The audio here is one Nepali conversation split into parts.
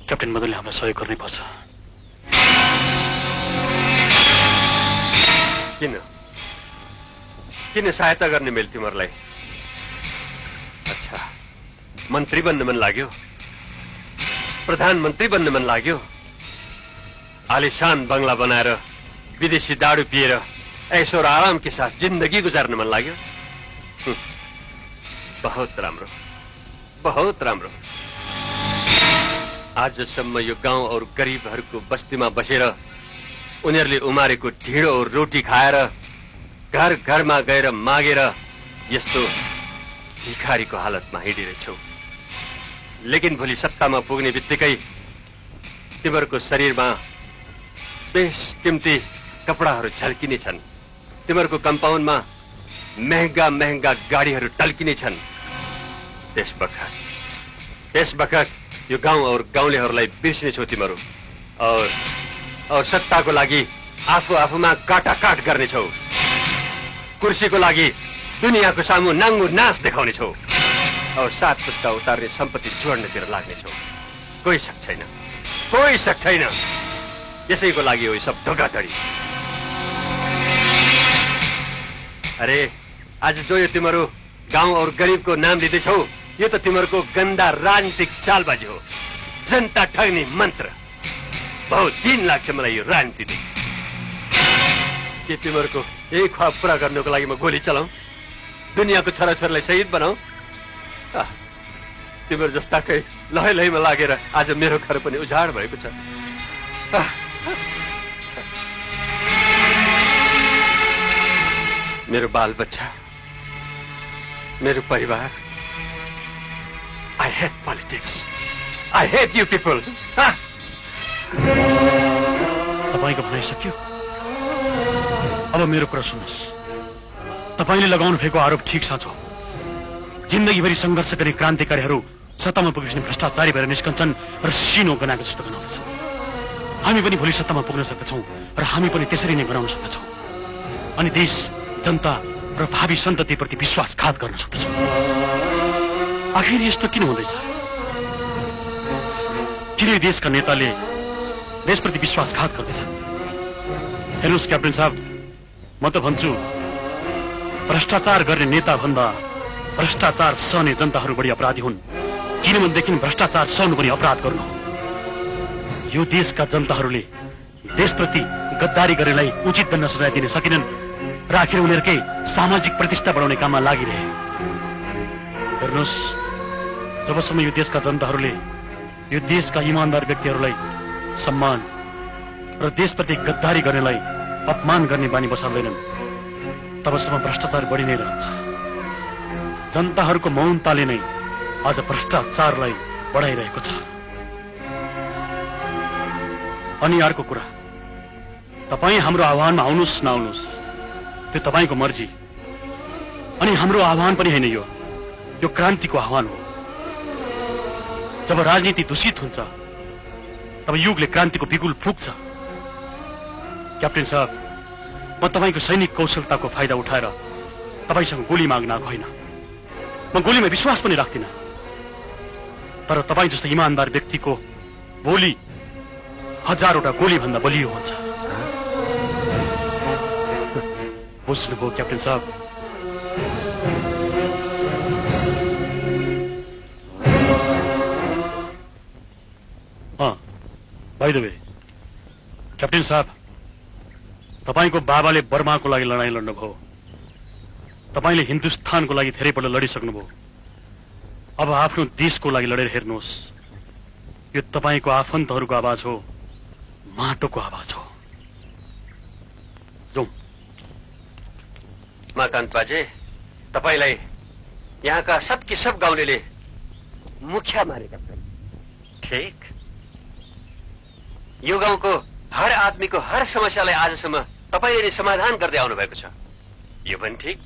क्याप्टेन मदनले हामीलाई सहयोग गर्नै पर्छ। किन सहायता गर्ने मैले तिमीहरूलाई? अच्छा, मन्त्री बन्न मन लाग्यो, प्रधानमन्त्री बन्न मन लाग्यो, आलिशान बंगला बनाएर विदेशी दारू पिएर ऐशो र आराम के साथ जिन्दगी गुजार्न मन लाग्यो? बहुत राम्रो, बहुत राम्रो। आजसम्म यो गाउँ और गरीबहरूको बस्तीमा बसेर उनीहरूले उमारेको ढिँडो और रोटी खाएर घर घरमा गएर मागेर यस्तो भिखारीको हालतमा हिँडिरहेछौ। लेकिन भोलि सत्तामा पुग्ने बित्तिकै तिमीहरूको शरीरमा बेस कीमती कपडाहरू झल्किने छन्, तिमीहरूको कम्पाउन्डमा महँगा महँगा गाडीहरू टल्किने छन्। त्यस बखत यो गाउँ और गाउँलेहरूलाई बिर्सिने छौ तिमीहरू और सत्ताको लागि आफू आफूमा काटाकाट गर्नेछौ, कुर्सीको लागि दुनियाँको सामु नाङ्गो नाच देखाउनेछौ और 7 पुस्ता उतार्ने सम्पत्ति जोड्नेतिर लाग्नेछौ। कोही शक छैन, कोही शक छैन। यसैको लागि हो सब धोखाधडी। अरे आज जो यो तिमीहरू गाउँ और गरीबको नाम लिँदैछौ, यो त तिमीहरूको गन्दा राजनीतिक चालबाजी हो, जनता ठग्ने मन्त्र। बहुत दिन लाग्छ मलाई यो राजनीति। के तिमीहरूको यही ख्वाब पूरा गर्नको लागि म गोली चलाऊ, दुनियाँको छोराछोरीलाई शहीद बनाऊ? तिमीहरू जस्ताकै लहै लहैमा लागेर आज मेरो घर पनि उजाड भएको छ। मेरो बाल बच्चा, मेरो परिवार। I hate politics. I hate you people. तपाईको भनाइ सक्यो? अब मेरो कुरा सुन्नुहोस्। तपाईले लगाउनु भएको आरोप ठिक साँचो हो। जिन्दगीभरि संघर्ष गर्ने क्रान्तिकारीहरू सत्तामा पुगेपछि भ्रष्टाचारी भएर निस्कन्छन् र सिनो गनाएको जस्तो गनाउँदछ। हामी पनि भोलि सत्तामा पुग्न सक्दछौँ र हामी पनि त्यसरी नै बनाउन सक्दछौँ अनि देश, जनता र भावी सन्ततिप्रति विश्वासघात गर्न सक्दछौँ। आखिर यस्तो किन हुँदैछ? किन देशका नेताले देशप्रति विश्वासघात गर्दैछन्? हेर्नुहोस् क्याप्टेन साहब, म त भन्छु भ्रष्टाचार गर्ने नेता भन्दा भ्रष्टाचार सहने जनताहरू बढी अपराधी हुन्। किनभनेदेखि भ्रष्टाचार सहनु पनि अपराध गर्नु हो। यो देशका जनताहरूले देशप्रति गद्दारी गरेलाई उचित दण्ड सजाय दिन सकेनन् र आखिर उनीहरूकै सामाजिक प्रतिष्ठा बढाउने काममा लागिरहे। हेर्नुहोस्, जबसम्म यो देशका जनताहरूले यो देशका इमानदार व्यक्तिहरूलाई सम्मान र देशप्रति गद्दारी गर्नेलाई अपमान गर्ने बानी बसाल्दैनन्, तबसम्म भ्रष्टाचार बढी नै रहन्छ। जनताहरूको मौनताले नै आज भ्रष्टाचारलाई बढाइरहेको छ। अनि अर्को कुरा, तपाईँ हाम्रो आह्वानमा आउनुहोस् नआउनुहोस् त्यो तपाईँको मर्जी। अनि हाम्रो आह्वान पनि होइन, यो क्रान्तिको आह्वान हो। जब राजनीति दूषित हुन्छ तब युगले क्रान्तिको बिगुल फुक्छ। क्याप्टेन साहब, म तपाईँको सैनिक कौशलताको फाइदा उठाएर तपाईँसँग गोली माग्न आएको होइन। म गोलीमा विश्वास पनि राख्दिन, तर तपाईँ जस्तो इमानदार व्यक्तिको बोली हजारवटा गोली भन्दा बलियो हुन्छ। बुझ्नुभयो क्याप्टेन साहब? बाइ द वे क्याप्टेन साहब, तपाईको बाबाले बर्माको लागि लडाईँ लड्नुभयो, तपाईले हिन्दुस्तानको लागि धेरैपल्ट लडिसक्नुभयो। अब आफ्नो देशको लागि लडेर हेर्नुहोस्। यो तपाईको आफन्तहरूको आवाज हो, माटोको आवाज हो। जाउँ। माकान्त बाजे, तपाईलाई यहाँका सबके सब गाउँलेले मुखिया मारेका छन्। ठीक, यो गाउँको हर आदमीको हर समस्यालाई आजसम्म तपाईले नै समाधान गर्दै आउनु भएको छ। यो पनि ठीक।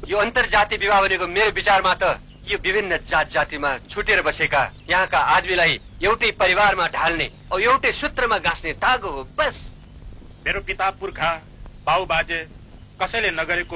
यो अन्तर्जातीय विवाह भनेको मेरो विचारमा त यो विभिन्न जात जातिमा छुटेर बसेका यहाँका आदमीलाई एउटै परिवारमा ढाल्ने औ एउटै सूत्रमा गाँस्ने तागो हो, बस। मेरो पिता पुर्खा बाउ बाजे कसैले नगरेको